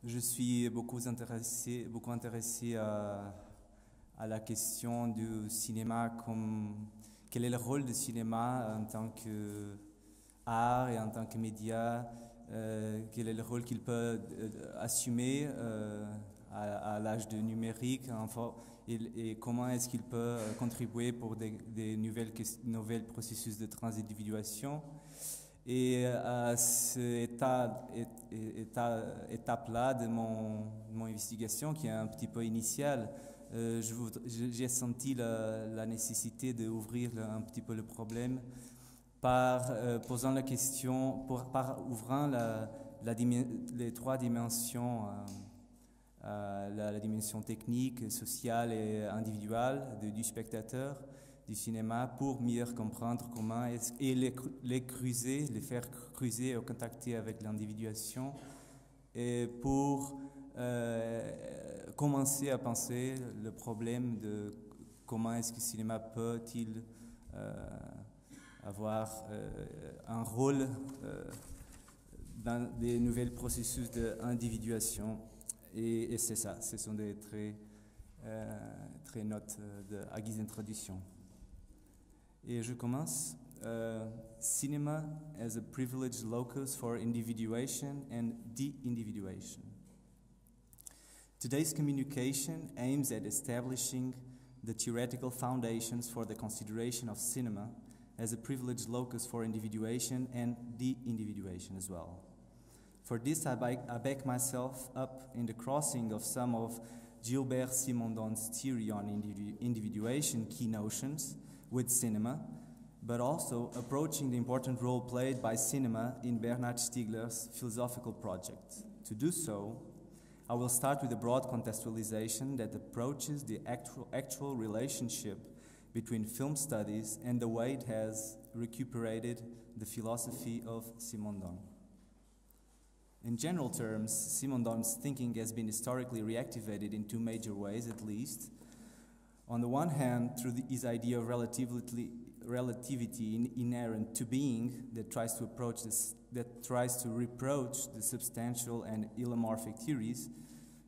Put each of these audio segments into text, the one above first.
Je suis beaucoup intéressé à la question du cinéma comme quel est le rôle du cinéma en tant qu'art et en tant que média, quel est le rôle qu'il peut assumer à l'âge du numérique et comment est-ce qu'il peut contribuer pour des nouvelles processus de transindividuation. Et à cette étape-là de mon investigation, qui est un petit peu initiale, j'ai senti la nécessité d'ouvrir un petit peu le problème par posant la question, par ouvrant les trois dimensions, la dimension technique, sociale et individuelle du spectateur du cinéma, pour mieux comprendre comment et les faire creuser et contacter avec l'individuation, et pour commencer à penser le problème de comment est-ce que le cinéma peut-il avoir un rôle dans des nouveaux processus d'individuation. Et c'est ça, ce sont des très notes à guise d'introduction. Et je commence. Cinema as a privileged locus for individuation and de-individuation. Today's communication aims at establishing the theoretical foundations for the consideration of cinema as a privileged locus for individuation and de-individuation as well. For this, I back myself up in the crossing of some of Gilbert Simondon's theory on individuation key notions with cinema, but also approaching the important role played by cinema in Bernard Stiegler's philosophical project. To do so, I will start with a broad contextualization that approaches the actual relationship between film studies and the way it has recuperated the philosophy of Simondon. In general terms, Simondon's thinking has been historically reactivated in two major ways, at least. On the one hand, through his idea of relativity inherent to being, that tries to reproach the substantial and illomorphic theories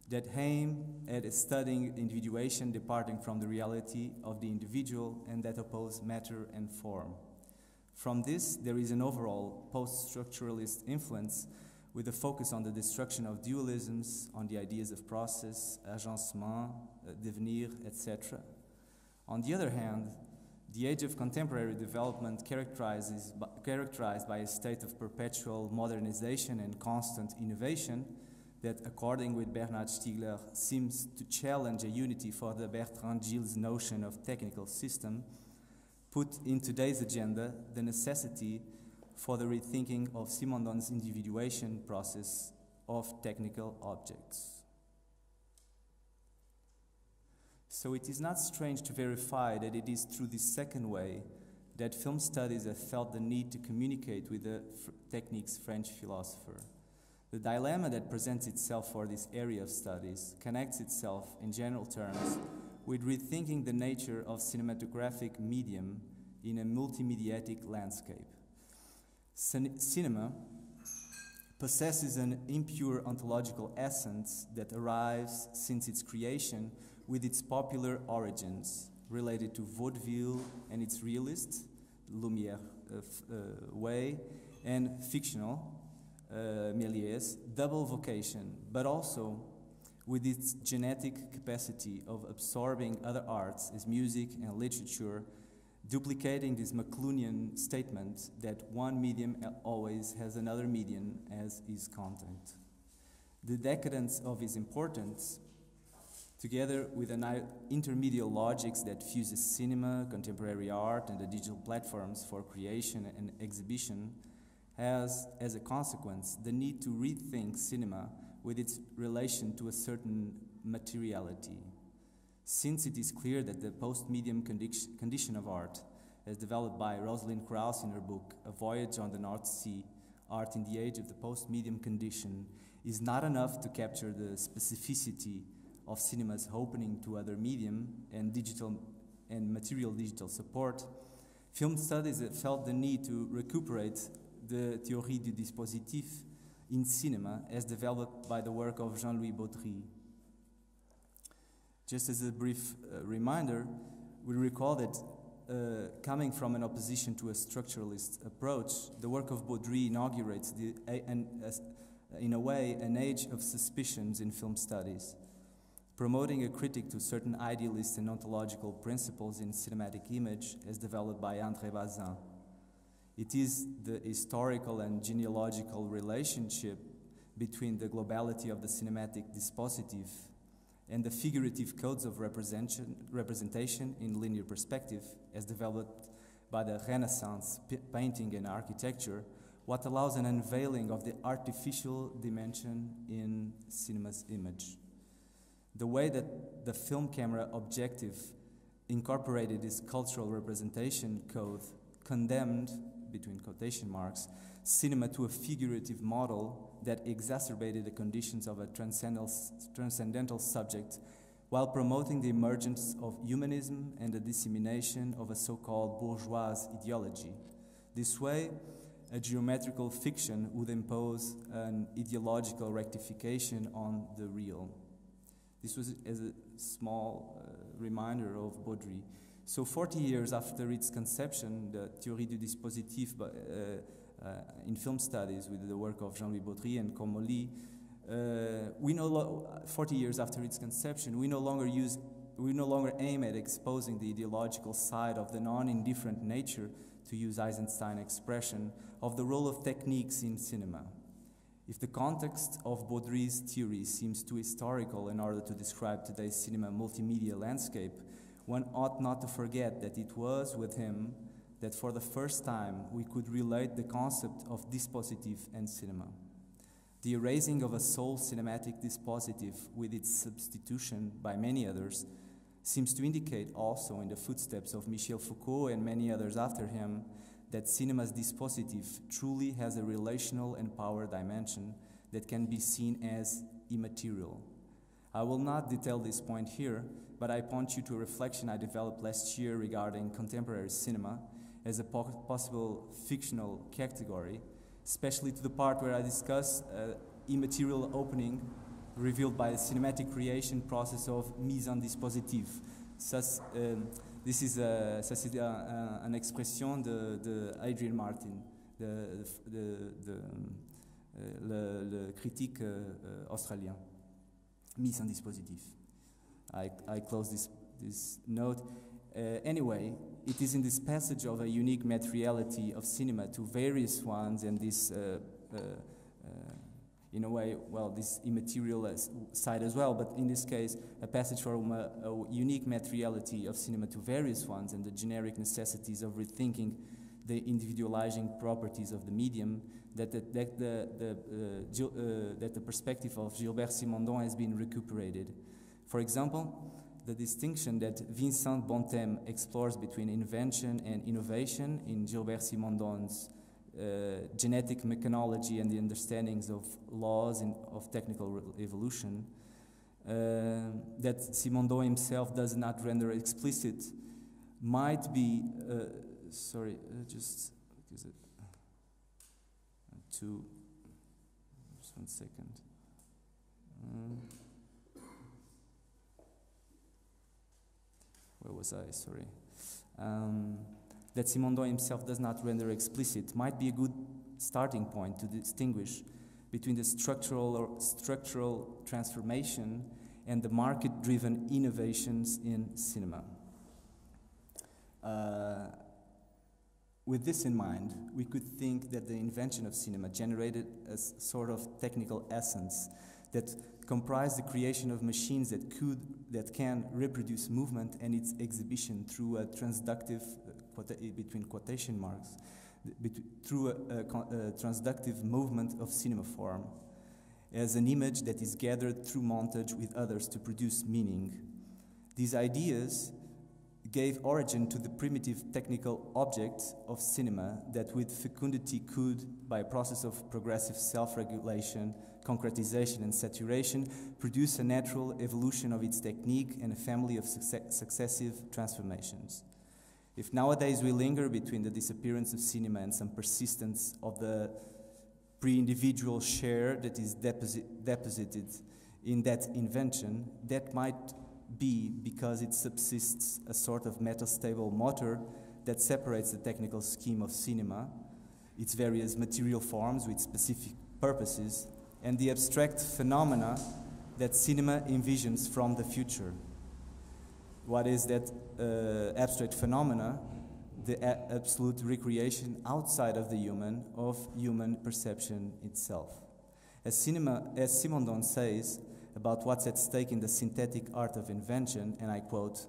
that aim at studying individuation departing from the reality of the individual and that oppose matter and form. From this, there is an overall post-structuralist influence with a focus on the destruction of dualisms, on the ideas of process, agencement, devenir, etc. On the other hand, the age of contemporary development characterized by a state of perpetual modernization and constant innovation that, according with Bernard Stiegler, seems to challenge a unity for the Bertrand Gilles notion of technical system, put in today's agenda the necessity for the rethinking of Simondon's individuation process of technical objects. So it is not strange to verify that it is through this second way that film studies have felt the need to communicate with the technique's French philosopher. The dilemma that presents itself for this area of studies connects itself, in general terms, with rethinking the nature of cinematographic medium in a multimediatic landscape. Cinema possesses an impure ontological essence that arrives since its creation with its popular origins, related to vaudeville and its realist, Lumière way, and fictional, Méliès, double vocation, but also with its genetic capacity of absorbing other arts as music and literature, duplicating this Maclunian statement that one medium always has another medium as its content. The decadence of its importance, together with an intermediate logics that fuses cinema, contemporary art, and the digital platforms for creation and exhibition, has, as a consequence, the need to rethink cinema with its relation to a certain materiality. Since it is clear that the post-medium condition of art, as developed by Rosalind Krauss in her book, A Voyage on the North Sea, Art in the Age of the Post-Medium Condition, is not enough to capture the specificity of cinema's opening to other medium and digital and material digital support, film studies felt the need to recuperate the théorie du dispositif in cinema as developed by the work of Jean-Louis Baudry. Just as a brief reminder, we recall that coming from an opposition to a structuralist approach, the work of Baudry inaugurates, in a way, an age of suspicions in film studies, promoting a critique to certain idealist and ontological principles in cinematic image as developed by André Bazin. It is the historical and genealogical relationship between the globality of the cinematic dispositive and the figurative codes of representation in linear perspective, as developed by the Renaissance painting and architecture, what allows an unveiling of the artificial dimension in cinema's image. The way that the film camera objective incorporated this cultural representation code condemned, between quotation marks, cinema to a figurative model that exacerbated the conditions of a transcendental subject while promoting the emergence of humanism and the dissemination of a so-called bourgeois ideology. This way, a geometrical fiction would impose an ideological rectification on the real. This was as a small reminder of Baudry. So 40 years after its conception, the Théorie du dispositif in film studies with the work of Jean-Louis Baudry and Comolli, 40 years after its conception, we no longer aim at exposing the ideological side of the non-indifferent nature, to use Eisenstein's expression, of the role of techniques in cinema. If the context of Baudry's theory seems too historical in order to describe today's cinema multimedia landscape, one ought not to forget that it was with him that for the first time we could relate the concept of dispositif and cinema. The erasing of a sole cinematic dispositif with its substitution by many others seems to indicate also in the footsteps of Michel Foucault and many others after him that cinema's dispositif truly has a relational and power dimension that can be seen as immaterial. I will not detail this point here, but I point you to a reflection I developed last year regarding contemporary cinema as a possible fictional category, especially to the part where I discuss immaterial opening revealed by a cinematic creation process of mise en dispositif. This is an expression de Adrian Martin, le critique australien. Mise en dispositif. I close this note. Anyway, it is in this passage of a unique materiality of cinema to various ones, and this, in a way, well, this immaterial side as well, but in this case, a passage from a unique materiality of cinema to various ones and the generic necessities of rethinking the individualizing properties of the medium, that the perspective of Gilbert Simondon has been recuperated. For example, the distinction that Vincent Bontemps explores between invention and innovation in Gilbert Simondon's genetic mechanology and the understandings of laws of technical evolution, that Simondon himself does not render explicit, might be, just because just 1 second. Where was I? Sorry. That Simondon himself does not render explicit might be a good starting point to distinguish between the structural transformation and the market-driven innovations in cinema. With this in mind, we could think that the invention of cinema generated a sort of technical essence that comprised the creation of machines that can reproduce movement and its exhibition through a transductive, between quotation marks, through a transductive movement of cinema form, as an image that is gathered through montage with others to produce meaning. These ideas gave origin to the primitive technical object of cinema that with fecundity could, by a process of progressive self-regulation, concretization and saturation, produce a natural evolution of its technique and a family of successive transformations. If nowadays we linger between the disappearance of cinema and some persistence of the pre-individual share that is deposited in that invention, that might be because it subsists a sort of metastable motor that separates the technical scheme of cinema, its various material forms with specific purposes, and the abstract phenomena that cinema envisions from the future. What is that abstract phenomena? The absolute recreation outside of the human of human perception itself. As Simondon says about what's at stake in the synthetic art of invention, and I quote,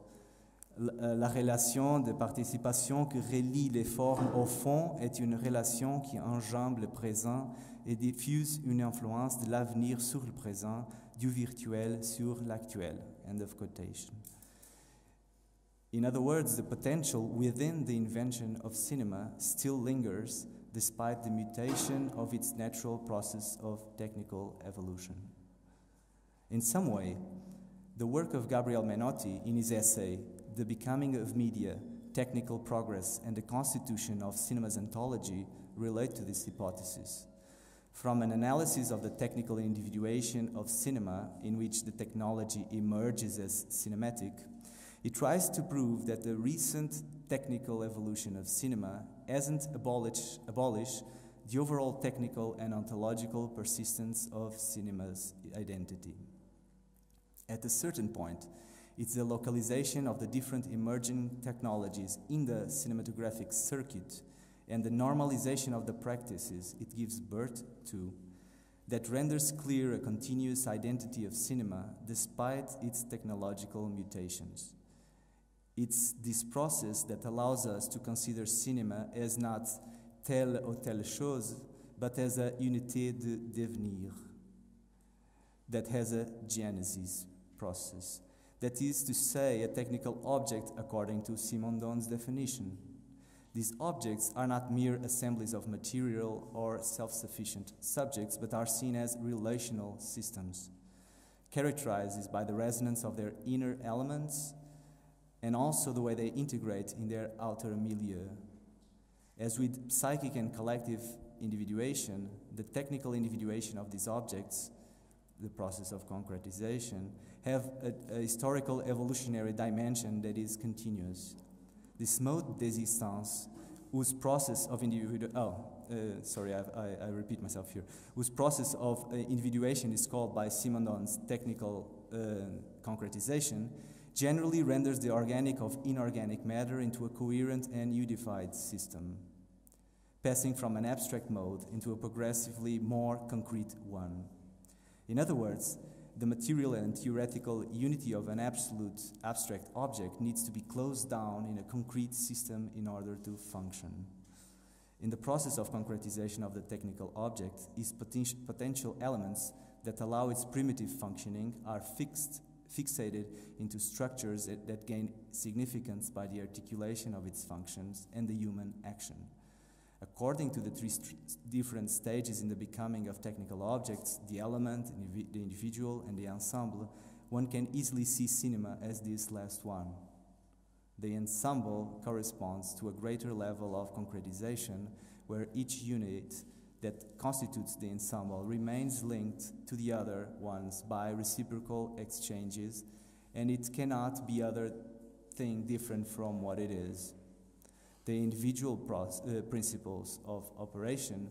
La relation de participation qui relie les formes au fond est une relation qui enjambe le présent et diffuse une influence de l'avenir sur le présent, du virtuel sur l'actuel. End of quotation. In other words, the potential within the invention of cinema still lingers despite the mutation of its natural process of technical evolution. In some way, the work of Gabriel Menotti in his essay, The Becoming of Media, Technical Progress and the Constitution of Cinema's Ontology relate to this hypothesis. From an analysis of the technical individuation of cinema, in which the technology emerges as cinematic, it tries to prove that the recent technical evolution of cinema hasn't abolished the overall technical and ontological persistence of cinema's identity. At a certain point, it's the localization of the different emerging technologies in the cinematographic circuit and the normalization of the practices it gives birth to that renders clear a continuous identity of cinema despite its technological mutations. It's this process that allows us to consider cinema as not telle ou telle chose, but as a unité de devenir that has a genesis process. That is to say, a technical object according to Simondon's definition. These objects are not mere assemblies of material or self-sufficient subjects, but are seen as relational systems, characterized by the resonance of their inner elements and also the way they integrate in their outer milieu. As with psychic and collective individuation, the technical individuation of these objects, the process of concretization, have a historical evolutionary dimension that is continuous. This mode d'existence, whose process of I repeat myself here, whose process of individuation is called by Simondon's technical concretization, generally renders the organic of inorganic matter into a coherent and unified system, passing from an abstract mode into a progressively more concrete one. In other words, the material and theoretical unity of an absolute abstract object needs to be closed down in a concrete system in order to function. In the process of concretization of the technical object, its potential elements that allow its primitive functioning are fixated into structures that gain significance by the articulation of its functions and the human action. According to the three different stages in the becoming of technical objects, the element, the individual, and the ensemble, one can easily see cinema as this last one. The ensemble corresponds to a greater level of concretization, where each unit that constitutes the ensemble remains linked to the other ones by reciprocal exchanges, and it cannot be other thing different from what it is. The individual principles of operation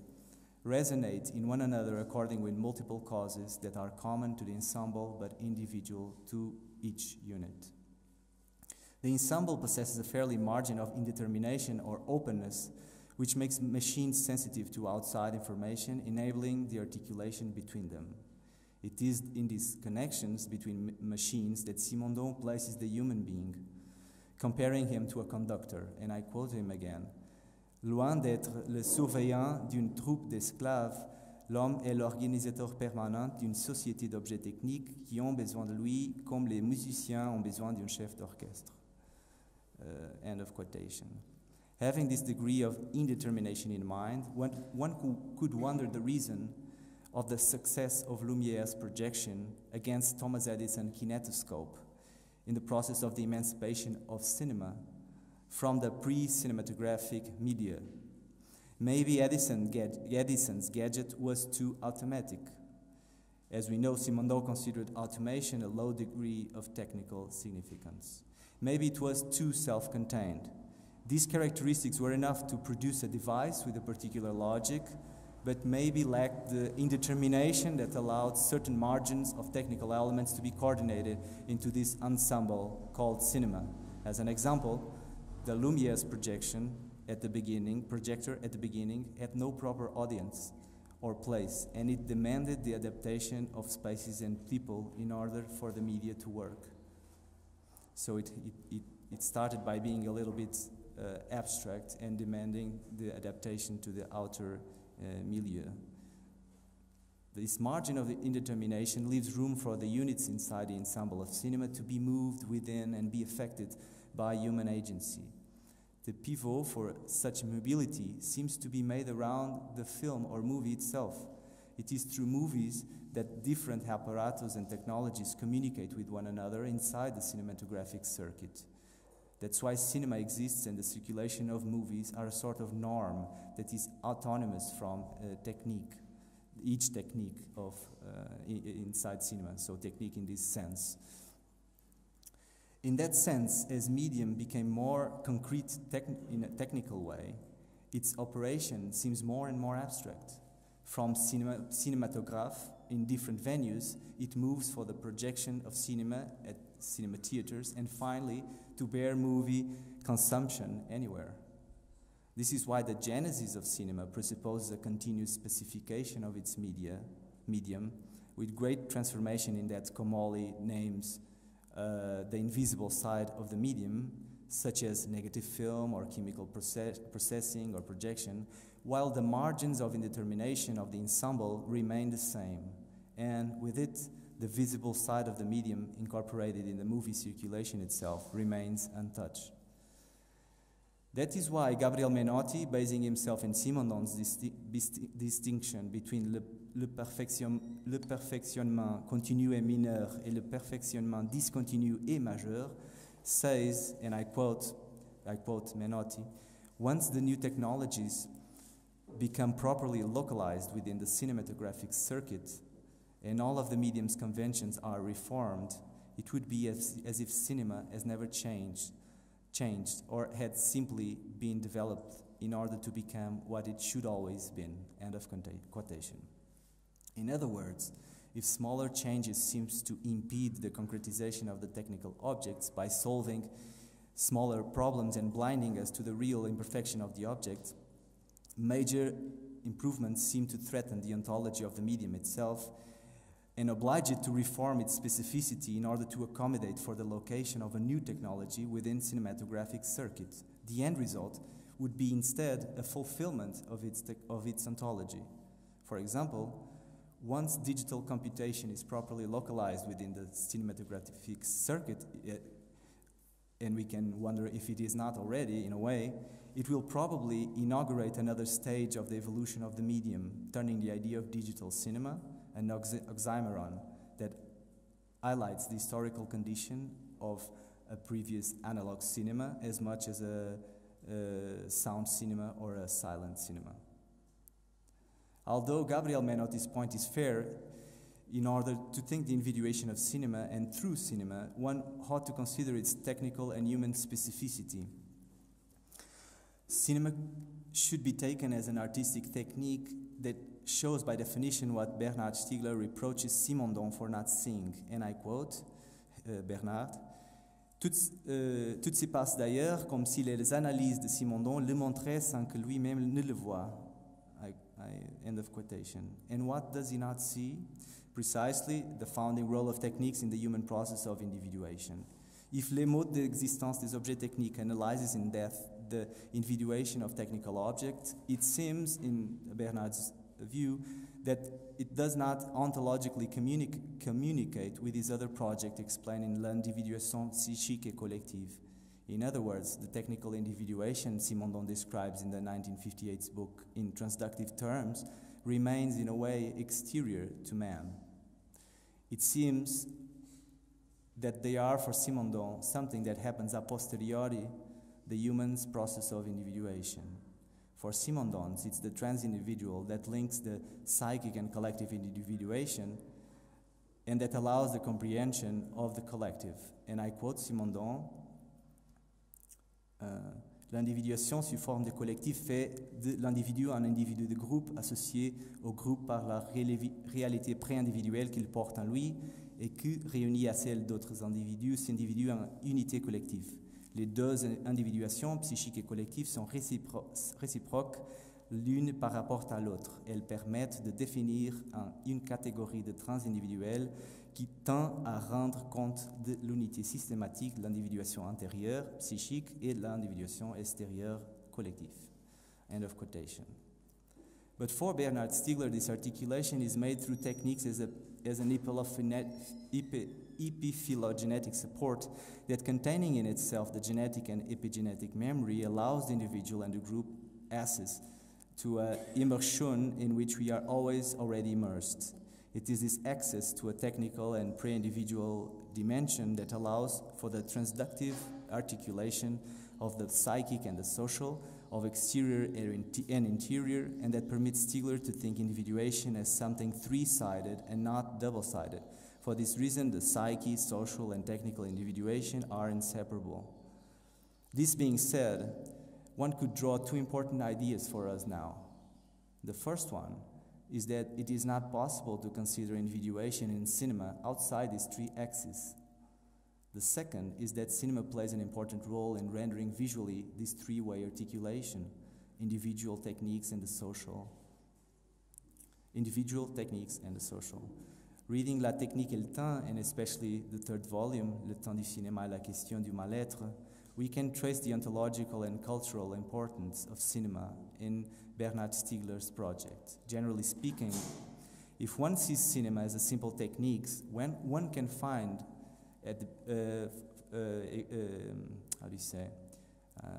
resonate in one another according with multiple causes that are common to the ensemble but individual to each unit. The ensemble possesses a fairly margin of indetermination or openness, which makes machines sensitive to outside information, enabling the articulation between them. It is in these connections between machines that Simondon places the human being, comparing him to a conductor, and I quote him again. Loin d'être le surveillant d'une troupe d'esclaves, l'homme est l'organisateur permanent d'une société d'objets techniques qui ont besoin de lui comme les musiciens ont besoin d'un chef d'orchestre. End of quotation. Having this degree of indetermination in mind, one could wonder the reason of the success of Lumiere's projection against Thomas Edison's kinetoscope in the process of the emancipation of cinema from the pre-cinematographic media. Maybe Edison's gadget was too automatic. As we know, Simondon considered automation a low degree of technical significance. Maybe it was too self-contained. These characteristics were enough to produce a device with a particular logic, but maybe lacked the indetermination that allowed certain margins of technical elements to be coordinated into this ensemble called cinema. As an example, the Lumiere's projector at the beginning had no proper audience or place, and it demanded the adaptation of spaces and people in order for the media to work. So it started by being a little bit abstract and demanding the adaptation to the outer milieu. This margin of the indetermination leaves room for the units inside the ensemble of cinema to be moved within and be affected by human agency. The pivot for such mobility seems to be made around the film or movie itself. It is through movies that different apparatus and technologies communicate with one another inside the cinematographic circuit. That's why cinema exists, and the circulation of movies are a sort of norm that is autonomous from technique, each technique of inside cinema, so technique in this sense. In that sense, as medium became more concrete in a technical way, its operation seems more and more abstract. From cinematograph in different venues, it moves for the projection of cinema at cinema theaters, and finally to bare movie consumption anywhere. This is why the genesis of cinema presupposes a continuous specification of its medium, with great transformation in that Comolli names the invisible side of the medium, such as negative film or chemical processing or projection, while the margins of indetermination of the ensemble remain the same, and with it, the visible side of the medium incorporated in the movie circulation itself remains untouched. That is why Gabriel Menotti, basing himself in Simondon's distinction between le perfectionnement continu et mineur et le perfectionnement discontinu et majeur, says, and I quote Menotti, once the new technologies become properly localized within the cinematographic circuit and all of the medium's conventions are reformed, it would be as if cinema has never changed or had simply been developed in order to become what it should always been, end of quotation. In other words, if smaller changes seems to impede the concretization of the technical objects by solving smaller problems and blinding us to the real imperfection of the object, major improvements seem to threaten the ontology of the medium itself and oblige it to reform its specificity in order to accommodate for the location of a new technology within cinematographic circuits. The end result would be instead a fulfillment of its ontology. For example, once digital computation is properly localized within the cinematographic circuit, and we can wonder if it is not already in a way, it will probably inaugurate another stage of the evolution of the medium, turning the idea of digital cinema an oxymoron that highlights the historical condition of a previous analog cinema as much as a sound cinema or a silent cinema. Although Gabriel Menotti's point is fair, in order to think the individuation of cinema and through cinema, one ought to consider its technical and human specificity. Cinema should be taken as an artistic technique that shows by definition what Bernard Stiegler reproaches Simondon for not seeing, and I quote Bernard, tout se passe d'ailleurs comme si les analyses de Simondon le montraient sans que lui-même ne le voie. End of quotation. And what does he not see? Precisely the founding role of techniques in the human process of individuation. If Le Mode d'existence des objets techniques analyzes in depth the individuation of technical objects, it seems, in Bernard's view, that it does not ontologically communicate with his other project explained in L'Individuation psychique et collective. In other words, the technical individuation Simondon describes in the 1958 book in transductive terms remains in a way exterior to man. It seems that they are for Simondon something that happens a posteriori the human's process of individuation. For Simondons, it's the trans-individual that links the psychic and collective individuation and that allows the comprehension of the collective. And I quote Simondon, l'individuation sous forme de collectif fait de l'individu un individu de groupe associé au groupe par la réalité pré-individuelle qu'il porte en lui et qui réunit à celle d'autres individus s'individue en unité collective. Les deux individuations, psychiques et collectives, sont réciproques l'une par rapport à l'autre. Elles permettent de définir une catégorie de transindividuels qui tend à rendre compte de l'unité systématique de l'individuation intérieure, psychique, et de l'individuation extérieure, collective. End of quotation. But for Bernard Stiegler, this articulation is made through techniques as an epiphylogenetic support that, containing in itself the genetic and epigenetic memory, allows the individual and the group access to an immersion in which we are always already immersed. It is this access to a technical and pre-individual dimension that allows for the transductive articulation of the psychic and the social, of exterior and interior, and that permits Stiegler to think individuation as something three-sided and not double-sided. For this reason, the psyche, social, and technical individuation are inseparable. This being said, one could draw two important ideas for us now. The first one is that it is not possible to consider individuation in cinema outside these three axes. The second is that cinema plays an important role in rendering visually this three-way articulation, individual techniques and the social. Individual techniques and the social. Reading La technique et le temps, and especially the third volume, Le temps du cinéma et la question du mal-être, we can trace the ontological and cultural importance of cinema in Bernard Stiegler's project. Generally speaking, if one sees cinema as a simple technique, one can find at the, how do you say?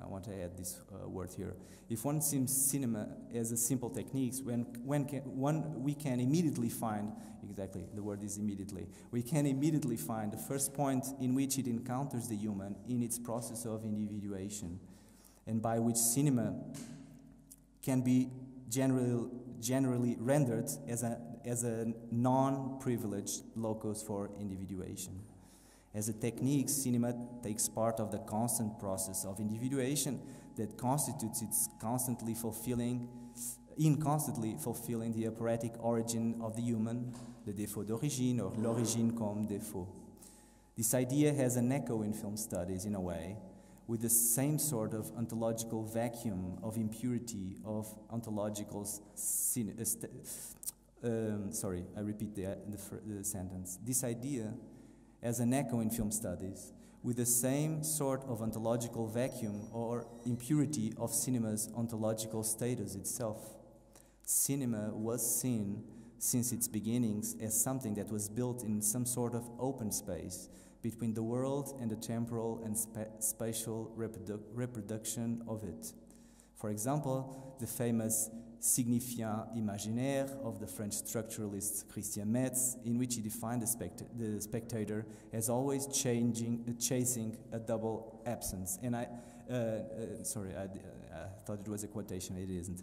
I want to add this word here. If one sees cinema as a simple technique, we can immediately find, exactly, the word is immediately, we can immediately find the first point in which it encounters the human in its process of individuation, and by which cinema can be generally rendered as a non-privileged locus for individuation. As a technique, cinema takes part of the constant process of individuation that constitutes its constantly fulfilling the operatic origin of the human, le défaut d'origine, or l'origine comme défaut. This idea has an echo in film studies in a way, with the same sort of ontological vacuum of impurity of ontological sorry, I repeat the sentence. This idea as an echo in film studies, with the same sort of ontological vacuum or impurity of cinema's ontological status itself. Cinema was seen since its beginnings as something that was built in some sort of open space between the world and the temporal and spatial reproduction of it. For example, the famous Signifiant imaginaire of the French structuralist Christian Metz, in which he defined the spectator as always chasing a double absence. And I thought it was a quotation, it isn't.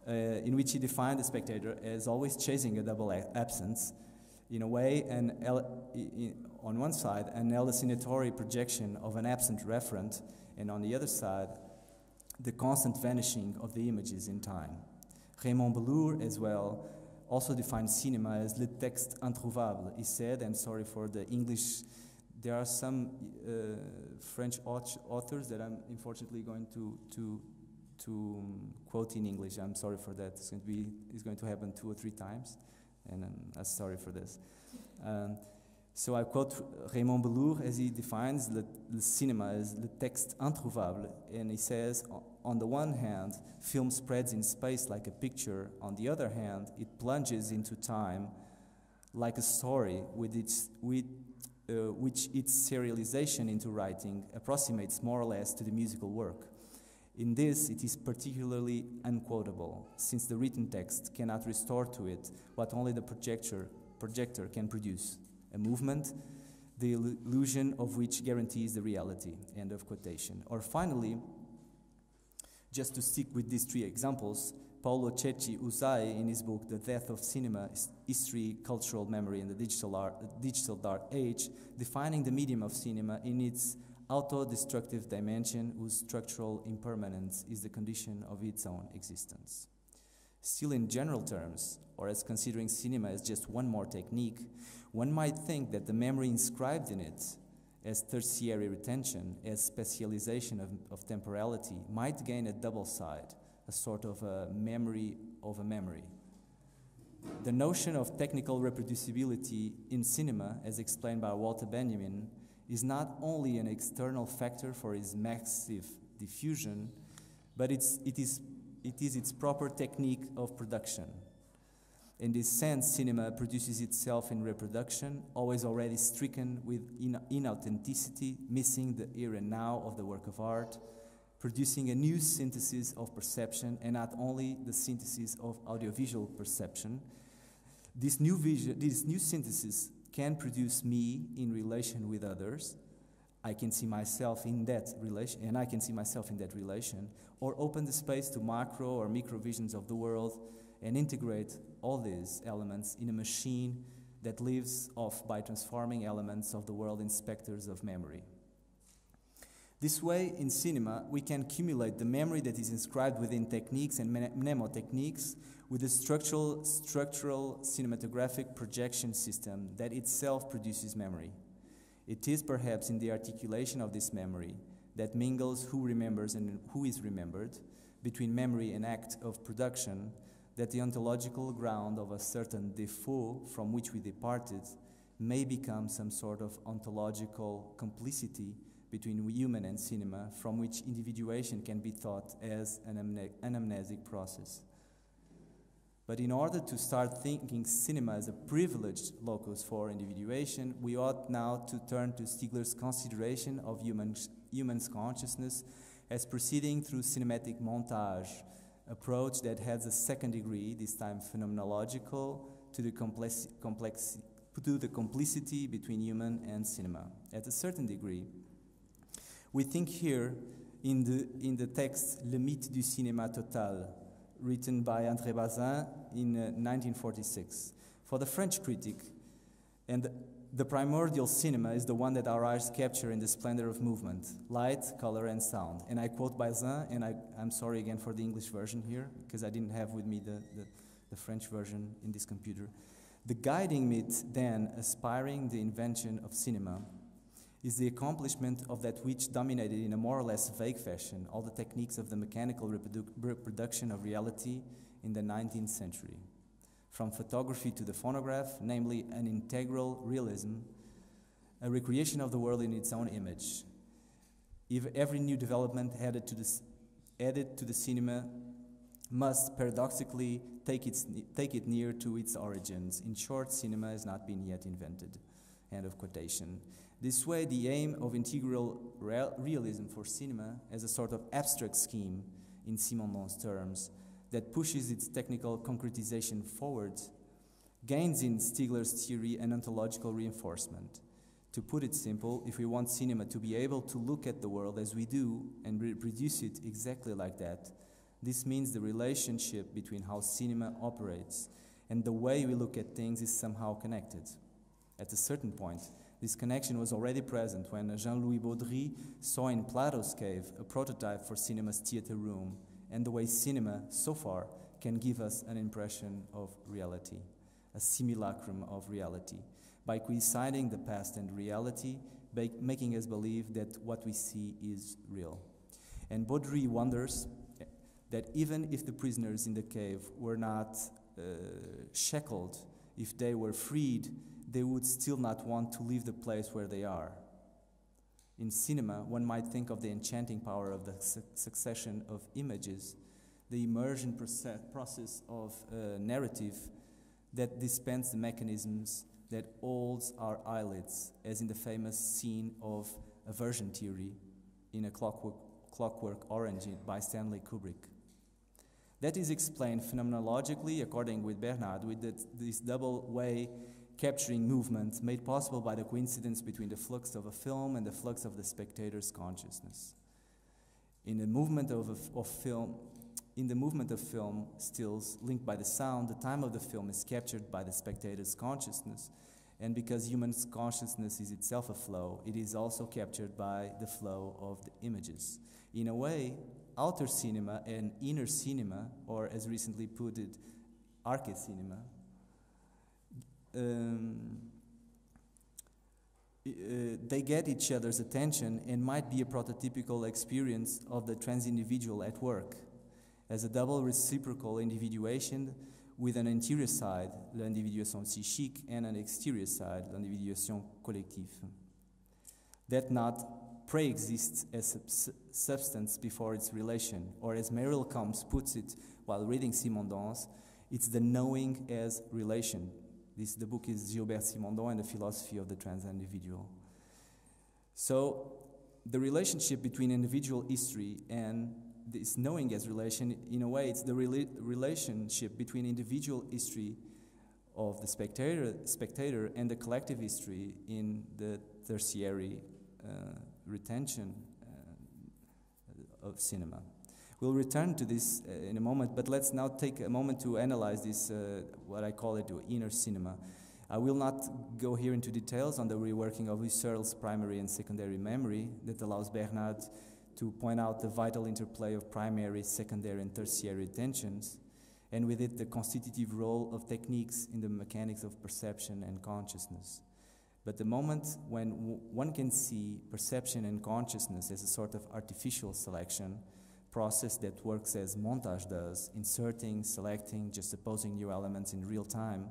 In which he defined the spectator as always chasing a double absence, in a way, on one side, an hallucinatory projection of an absent referent, and on the other side, the constant vanishing of the images in time. Raymond Bellour, as well, also defined cinema as le texte introuvable. He said, I'm sorry for the English, there are some French authors that I'm unfortunately going to quote in English. I'm sorry for that. It's going to happen 2 or 3 times, and I'm sorry for this. So I quote Raymond Bellour as he defines the cinema as le texte introuvable, and he says, on the one hand, film spreads in space like a picture. On the other hand, it plunges into time like a story which its serialization into writing approximates more or less to the musical work. In this, it is particularly unquotable, since the written text cannot restore to it what only the projector can produce, a movement, the illusion of which guarantees the reality. End of quotation. Or finally, Just to stick with these three examples, Paulo Cecchi Usai, in his book The Death of Cinema, History, Cultural Memory and the Digital Dark Age, defining the medium of cinema in its auto-destructive dimension whose structural impermanence is the condition of its own existence. Still in general terms, or as considering cinema as just one more technique, one might think that the memory inscribed in it as tertiary retention, as specialization of temporality, might gain a double side, a sort of a memory of a memory. The notion of technical reproducibility in cinema, as explained by Walter Benjamin, is not only an external factor for its massive diffusion, but it is its proper technique of production. In this sense, cinema produces itself in reproduction, always already stricken with inauthenticity, missing the here and now of the work of art, producing a new synthesis of perception, and not only the synthesis of audiovisual perception. This new synthesis can produce me in relation with others. I can see myself in that relation, and I can see myself in that relation, or open the space to macro or micro visions of the world and integrate all these elements in a machine that lives off by transforming elements of the world in specters of memory. This way, in cinema, we can accumulate the memory that is inscribed within techniques and mnemotechniques with a structural cinematographic projection system that itself produces memory. It is perhaps in the articulation of this memory that mingles who remembers and who is remembered, between memory and act of production, that the ontological ground of a certain défaut from which we departed may become some sort of ontological complicity between human and cinema, from which individuation can be thought as an anamnesic process. But in order to start thinking cinema as a privileged locus for individuation, we ought now to turn to Stiegler's consideration of human's consciousness as proceeding through cinematic montage, approach that has a second degree, this time phenomenological, to the complicity between human and cinema. At a certain degree, we think here in the text Le Mythe du Cinéma Total, written by André Bazin in 1946. For the French critic, and the primordial cinema is the one that our eyes capture in the splendor of movement, light, color, and sound. And I quote Bazin, and I'm sorry again for the English version here, because I didn't have with me the French version in this computer. The guiding myth, then, aspiring the invention of cinema, is the accomplishment of that which dominated in a more or less vague fashion all the techniques of the mechanical reproduction of reality in the 19th century. From photography to the phonograph, namely an integral realism, a recreation of the world in its own image. If every new development added to the cinema must paradoxically take it near to its origins. In short, cinema has not been yet invented. End of quotation. This way, the aim of integral realism for cinema as a sort of abstract scheme, in Simondon's terms, that pushes its technical concretization forward, gains in Stiegler's theory an ontological reinforcement. To put it simple, if we want cinema to be able to look at the world as we do and reproduce it exactly like that, this means the relationship between how cinema operates and the way we look at things is somehow connected. At a certain point, this connection was already present when Jean-Louis Baudry saw in Plato's cave a prototype for cinema's theater room and the way cinema, so far, can give us an impression of reality, a simulacrum of reality, by coinciding the past and reality, making us believe that what we see is real. And Baudry wonders that even if the prisoners in the cave were not shackled, if they were freed, they would still not want to leave the place where they are. In cinema, one might think of the enchanting power of the succession of images, the immersion process of narrative that dispense the mechanisms that holds our eyelids, as in the famous scene of aversion theory in A Clockwork Orange by Stanley Kubrick. That is explained phenomenologically, according with Bernard, with this double way capturing movement made possible by the coincidence between the flux of a film and the flux of the spectator's consciousness. In the movement of film, stills linked by the sound, the time of the film is captured by the spectator's consciousness, and because human consciousness is itself a flow, it is also captured by the flow of the images. In a way, outer cinema and inner cinema, or as recently put it, arche cinema, they get each other's attention and might be a prototypical experience of the transindividual at work, as a double reciprocal individuation with an interior side, l'individuation psychique, and an exterior side, l'individuation collective. That not pre-exists as substance before its relation, or as Meryl Combs puts it while reading Simondon's, it's the knowing as relation. The book is Gilbert Simondon and the Philosophy of the Trans-Individual. So the relationship between individual history and this knowing as relation, in a way, it's the relationship between individual history of the spectator and the collective history in the tertiary retention of cinema. We'll return to this in a moment, but let's now take a moment to analyze this, what I call it, the inner cinema. I will not go here into details on the reworking of Husserl's primary and secondary memory that allows Bernard to point out the vital interplay of primary, secondary, and tertiary tensions, and with it the constitutive role of techniques in the mechanics of perception and consciousness. But the moment when one can see perception and consciousness as a sort of artificial selection process that works as montage does, inserting, selecting, juxtaposing new elements in real time,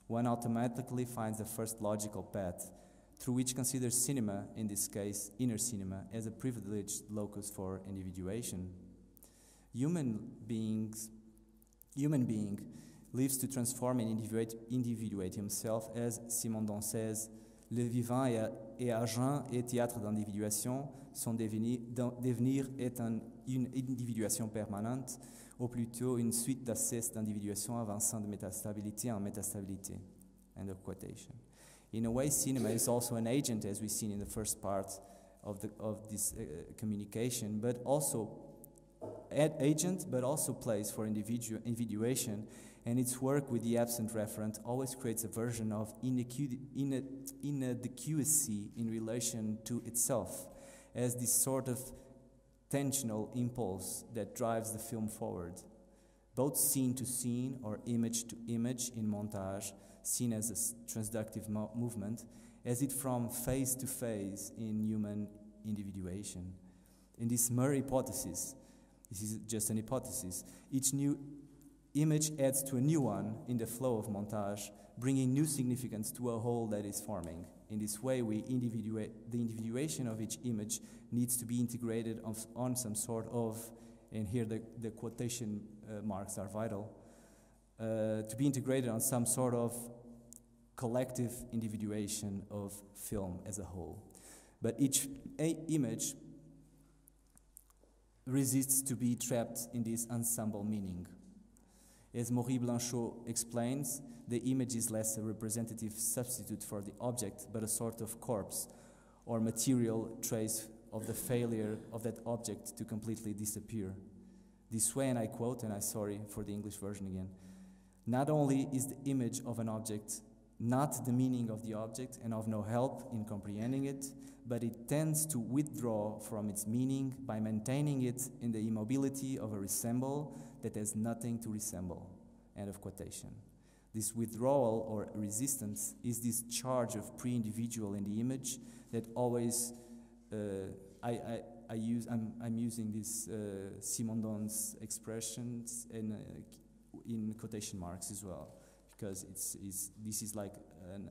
one automatically finds the first logical path through which considers cinema, in this case inner cinema, as a privileged locus for individuation. Human being lives to transform and individuate himself, as Simondon says, le vivant est agent et théâtre d'individuation, son devenir est une individuation permanente, ou plutôt une suite d'accès d'individuation avançant de métastabilité en métastabilité. End of quotation. In a way, cinema is also an agent, as we've seen in the first part of this communication, but also agent, but also place for individuation, and its work with the absent referent always creates a version of inadequacy in relation to itself, as this sort of tensional impulse that drives the film forward, both scene to scene or image to image in montage, seen as a transductive movement, as it from phase to phase in human individuation. In this mere hypothesis, this is just an hypothesis, each new image adds to a new one in the flow of montage, bringing new significance to a whole that is forming. In this way, the individuation of each image needs to be integrated on some sort of, and here the quotation marks are vital, to be integrated on some sort of collective individuation of film as a whole. But each image resists to be trapped in this ensemble meaning. As Maurice Blanchot explains, the image is less a representative substitute for the object, but a sort of corpse or material trace of the failure of that object to completely disappear. This way, and I quote, and I'm sorry for the English version again, not only is the image of an object not the meaning of the object and of no help in comprehending it, but it tends to withdraw from its meaning by maintaining it in the immobility of a resemble that has nothing to resemble. End of quotation. This withdrawal or resistance is this charge of pre-individual in the image that always, I'm using this Simondon's expressions in quotation marks as well, because this is like I'm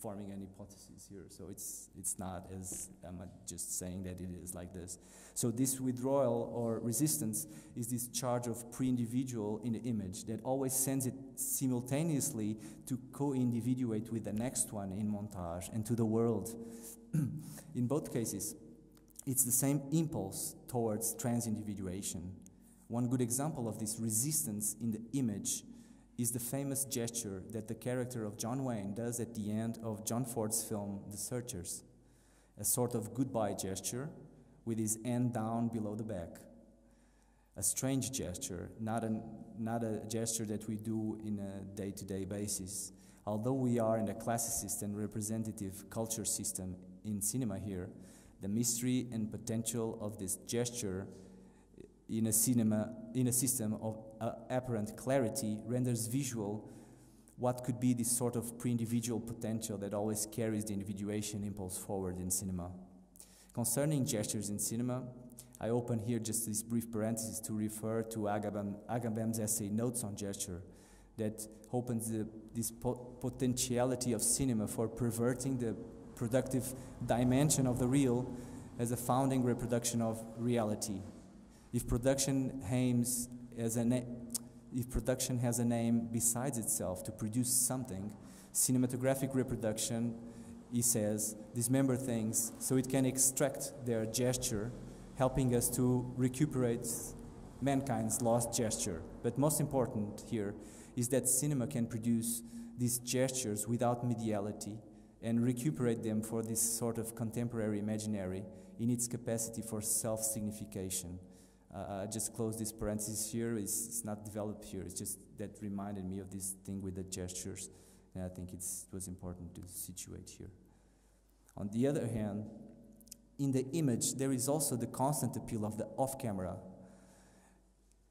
forming an hypothesis here, so it's not as I'm just saying that it is like this. So this withdrawal or resistance is this charge of pre-individual in the image that always sends it simultaneously to co-individuate with the next one in montage and to the world. In both cases, it's the same impulse towards trans-individuation. One good example of this resistance in the image is the famous gesture that the character of John Wayne does at the end of John Ford's film The Searchers, a sort of goodbye gesture with his hand down below the back. A strange gesture, not a gesture that we do in a day-to-day basis. Although we are in a classicist and representative culture system in cinema here, the mystery and potential of this gesture in a system of apparent clarity renders visual what could be this sort of pre-individual potential that always carries the individuation impulse forward in cinema. Concerning gestures in cinema, I open here just this brief parenthesis to refer to Agamben's essay Notes on Gesture that opens this potentiality of cinema for perverting the productive dimension of the real as a founding reproduction of reality. If production has a name besides itself to produce something, cinematographic reproduction, he says, dismember things so it can extract their gesture, helping us to recuperate mankind's lost gesture. But most important here is that cinema can produce these gestures without mediality and recuperate them for this sort of contemporary imaginary in its capacity for self-signification. I just close this parenthesis here. It's not developed here. It's just that reminded me of this thing with the gestures, and I think it was important to situate here. On the other hand, in the image, there is also the constant appeal of the off-camera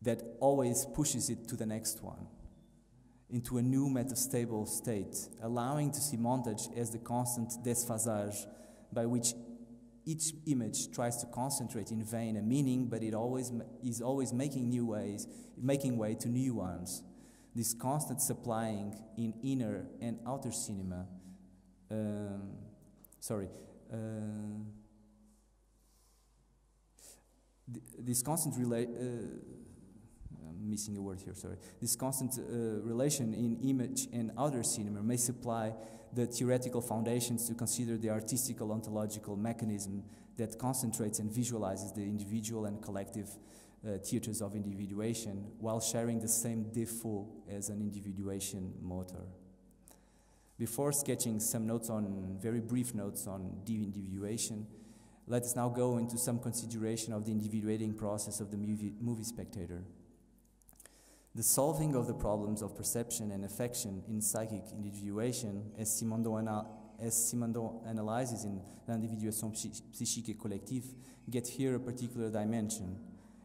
that always pushes it to the next one, into a new metastable state, allowing to see montage as the constant desphasage by which each image tries to concentrate in vain a meaning, but it is always making way to new ones. This constant supplying in inner and outer cinema, this constant missing a word here, sorry. This constant relation in image and outer cinema may supply the theoretical foundations to consider the artistical ontological mechanism that concentrates and visualizes the individual and collective theaters of individuation while sharing the same default as an individuation motor. Before sketching some very brief notes on de-individuation, let us now go into some consideration of the individuating process of the movie spectator. The solving of the problems of perception and affection in psychic individuation, as Simondon analyzes in Individuation psychique et collective, get here a particular dimension.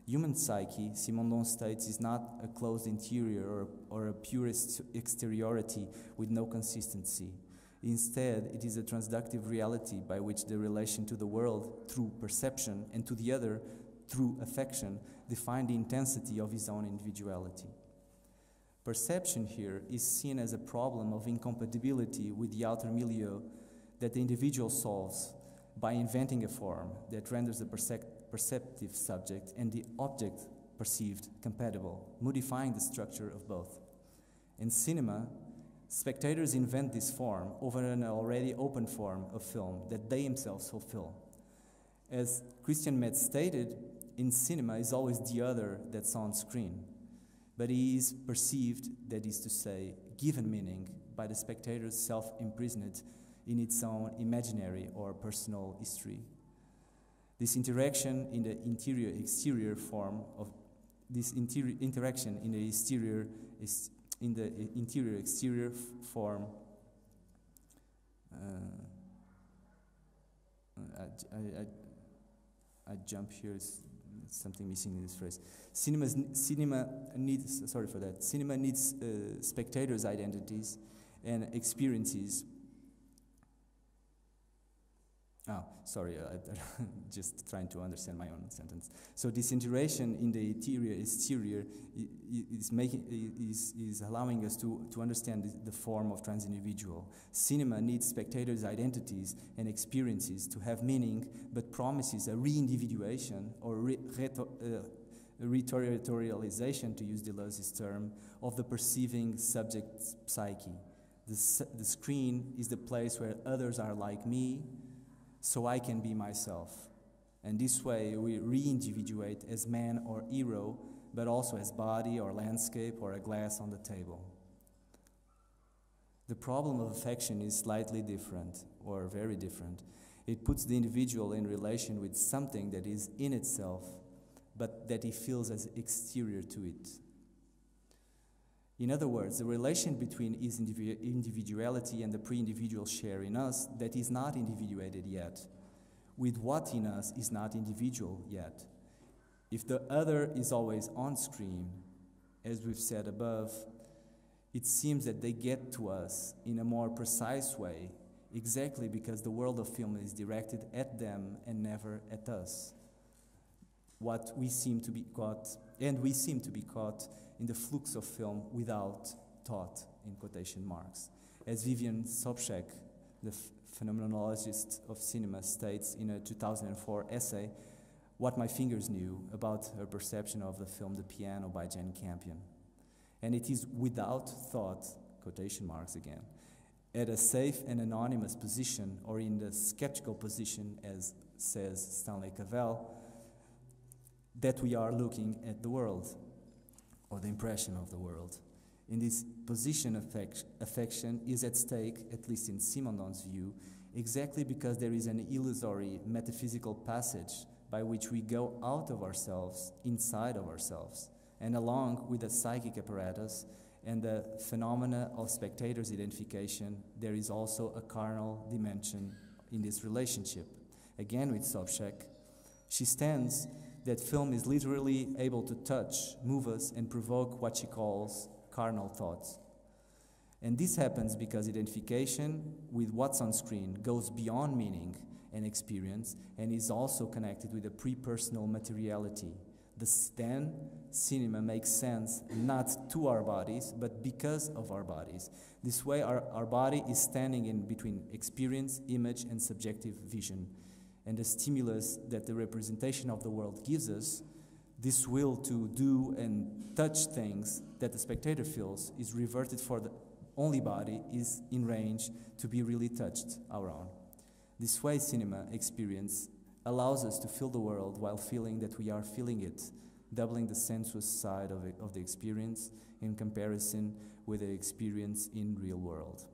Human psyche, Simondon states, is not a closed interior or a pure exteriority with no consistency. Instead, it is a transductive reality by which the relation to the world through perception and to the other through affection define the intensity of his own individuality. Perception here is seen as a problem of incompatibility with the outer milieu that the individual solves by inventing a form that renders the perceptive subject and the object perceived compatible, modifying the structure of both. In cinema, spectators invent this form over an already open form of film that they themselves fulfill. As Christian Metz stated, in cinema is always the other that's on screen, but he is perceived, that is to say, given meaning by the spectator's self-imprisoned in its own imaginary or personal history. This interaction in the interior-exterior form of this interaction in the interior-exterior form. I jump here. It's something missing in this phrase. Cinema needs spectators' identities and experiences. Oh, sorry, just trying to understand my own sentence. So this integration in the interior-exterior is allowing us to understand the form of transindividual. Cinema needs spectators' identities and experiences to have meaning, but promises a re-individuation or re-territorialization, to use Deleuze's term, of the perceiving subject's psyche. The screen is the place where others are like me, so I can be myself. And this way we re-individuate as man or hero, but also as body or landscape or a glass on the table. The problem of affection is slightly different, or very different. It puts the individual in relation with something that is in itself, but that he feels as exterior to it. In other words, the relation between his individuality and the pre-individual share in us that is not individuated yet, with what in us is not individual yet. If the other is always on screen, as we've said above, it seems that they get to us in a more precise way, exactly because the world of film is directed at them and never at us. We seem to be caught in the flux of film without thought, in quotation marks. As Vivian Sobchak, the phenomenologist of cinema, states in a 2004 essay, What My Fingers Knew, about her perception of the film The Piano by Jane Campion. And it is without thought, quotation marks again, at a safe and anonymous position, or in the skeptical position, as says Stanley Cavell, that we are looking at the world, or the impression of the world. In this position, affection is at stake, at least in Simondon's view, exactly because there is an illusory metaphysical passage by which we go out of ourselves, inside of ourselves, and along with the psychic apparatus and the phenomena of spectator's identification, there is also a carnal dimension in this relationship. Again with Sobchak, she stands that film is literally able to touch, move us, and provoke what she calls carnal thoughts. And this happens because identification with what's on screen goes beyond meaning and experience and is also connected with a pre-personal materiality. Then, cinema makes sense not to our bodies, but because of our bodies. This way, our body is standing in between experience, image, and subjective vision. And the stimulus that the representation of the world gives us, this will to do and touch things that the spectator feels, is reverted for the only body is in range to be really touched, our own. This way, cinema experience allows us to feel the world while feeling that we are feeling it, doubling the sensuous side of the experience in comparison with the experience in real world.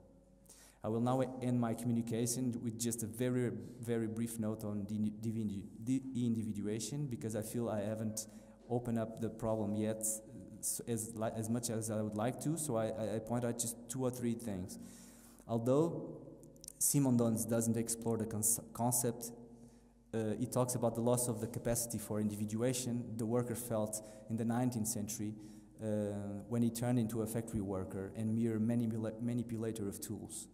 I will now end my communication with just a very, very brief note on de-individuation, because I feel I haven't opened up the problem yet as much as I would like to, so I point out just 2 or 3 things. Although Simondon doesn't explore the concept, he talks about the loss of the capacity for individuation the worker felt in the 19th century when he turned into a factory worker and mere manipulator of tools.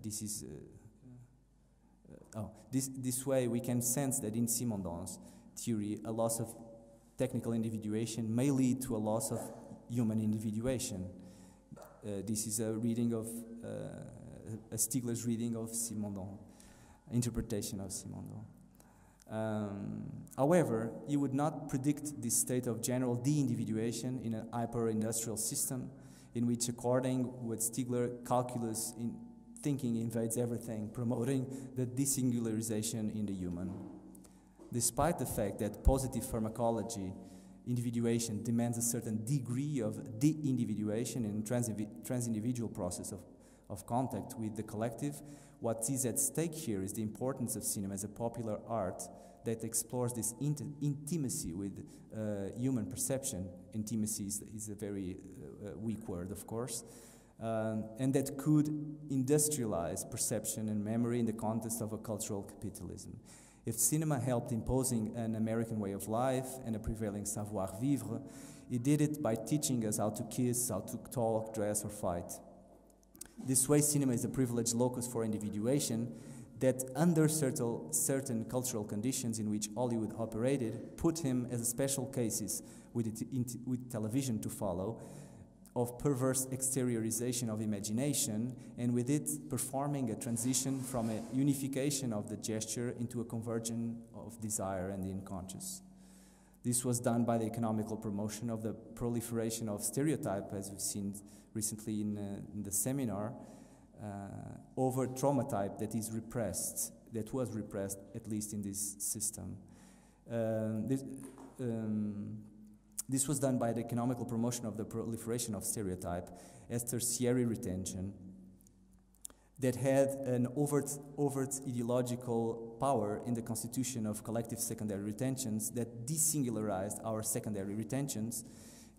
This way we can sense that in Simondon's theory, a loss of technical individuation may lead to a loss of human individuation. This is a reading of a Stiegler's reading of Simondon, interpretation of Simondon. However, you would not predict this state of general de-individuation in a hyper-industrial system in which, according with Stiegler, calculus in thinking invades everything, promoting the desingularization in the human. Despite the fact that positive pharmacology, individuation demands a certain degree of de-individuation in trans-individual process of contact with the collective, what is at stake here is the importance of cinema as a popular art that explores this intimacy with human perception. Intimacy is a very weak word, of course, and that could industrialize perception and memory in the context of a cultural capitalism. If cinema helped imposing an American way of life and a prevailing savoir-vivre, it did it by teaching us how to kiss, how to talk, dress, or fight. This way, cinema is a privileged locus for individuation that, under certain cultural conditions in which Hollywood operated, put him as a special cases with television to follow, of perverse exteriorization of imagination, and with it performing a transition from a unification of the gesture into a conversion of desire and the unconscious. This was done by the economical promotion of the proliferation of stereotype, as we've seen recently in the seminar, over trauma type that is repressed, that was repressed, at least in this system. This was done by the economical promotion of the proliferation of stereotype as tertiary retention. that had an overt ideological power in the constitution of collective secondary retentions that desingularized our secondary retentions,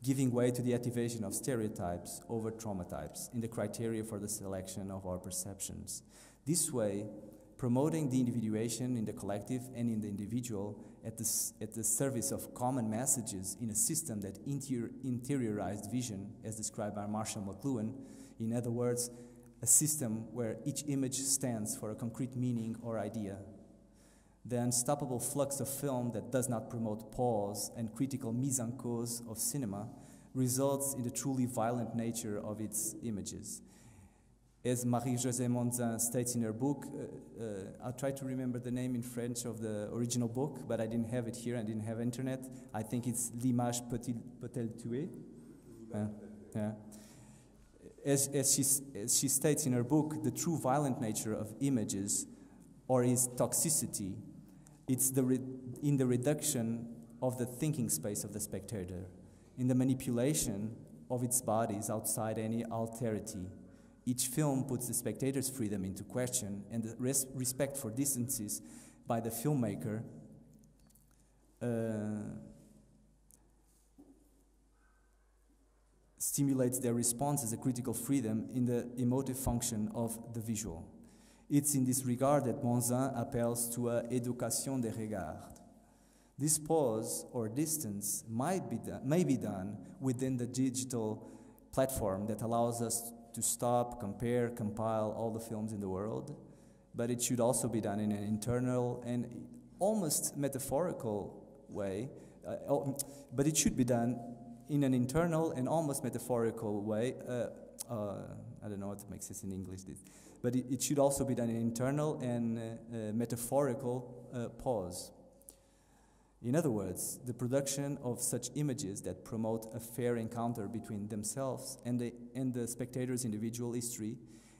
giving way to the activation of stereotypes over trauma types in the criteria for the selection of our perceptions. This way, promoting the individuation in the collective and in the individual at the service of common messages in a system that interiorized vision, as described by Marshall McLuhan, in other words, a system where each image stands for a concrete meaning or idea. The unstoppable flux of film that does not promote pause and critical mise en cause of cinema results in the truly violent nature of its images. As Marie-Josée Monzin states in her book, I'll try to remember the name in French of the original book, but I didn't have it here, I didn't have internet. I think it's L'image peut-elle tuer? Yeah. As she states in her book, the true violent nature of images, or its toxicity, it's in the reduction of the thinking space of the spectator, in the manipulation of its bodies outside any alterity. Each film puts the spectator's freedom into question, and the respect for distances by the filmmaker stimulates their response as a critical freedom in the emotive function of the visual. It's in this regard that Monzin appeals to a éducation des regards. This pause or distance may be done within the digital platform that allows us to stop, compare, compile all the films in the world, but it should also be done in an internal and almost metaphorical way, but it should be done in an internal and almost metaphorical way. I don't know what makes this in English, but it should also be done in internal and metaphorical pause. In other words, the production of such images that promote a fair encounter between themselves and the spectator's individual history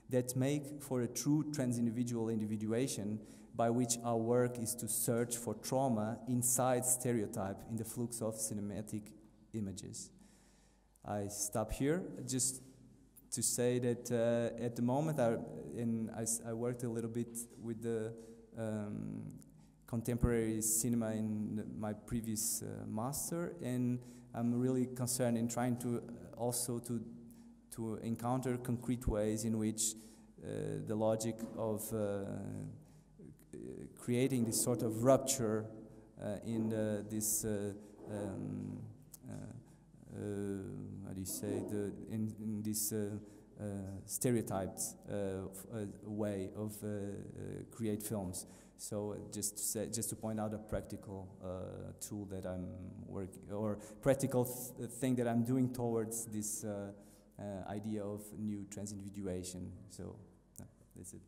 that make for a true trans-individual individuation by which our work is to search for trauma inside stereotype in the flux of cinematic images. I stop here just to say that at the moment I worked a little bit with the contemporary cinema in my previous master, and I'm really concerned in trying to also to encounter concrete ways in which the logic of creating this sort of rupture in this how do you say, in this stereotyped way of create films. So just to point out a practical tool that I'm working, or practical thing that I'm doing towards this idea of new transindividuation. So that's it.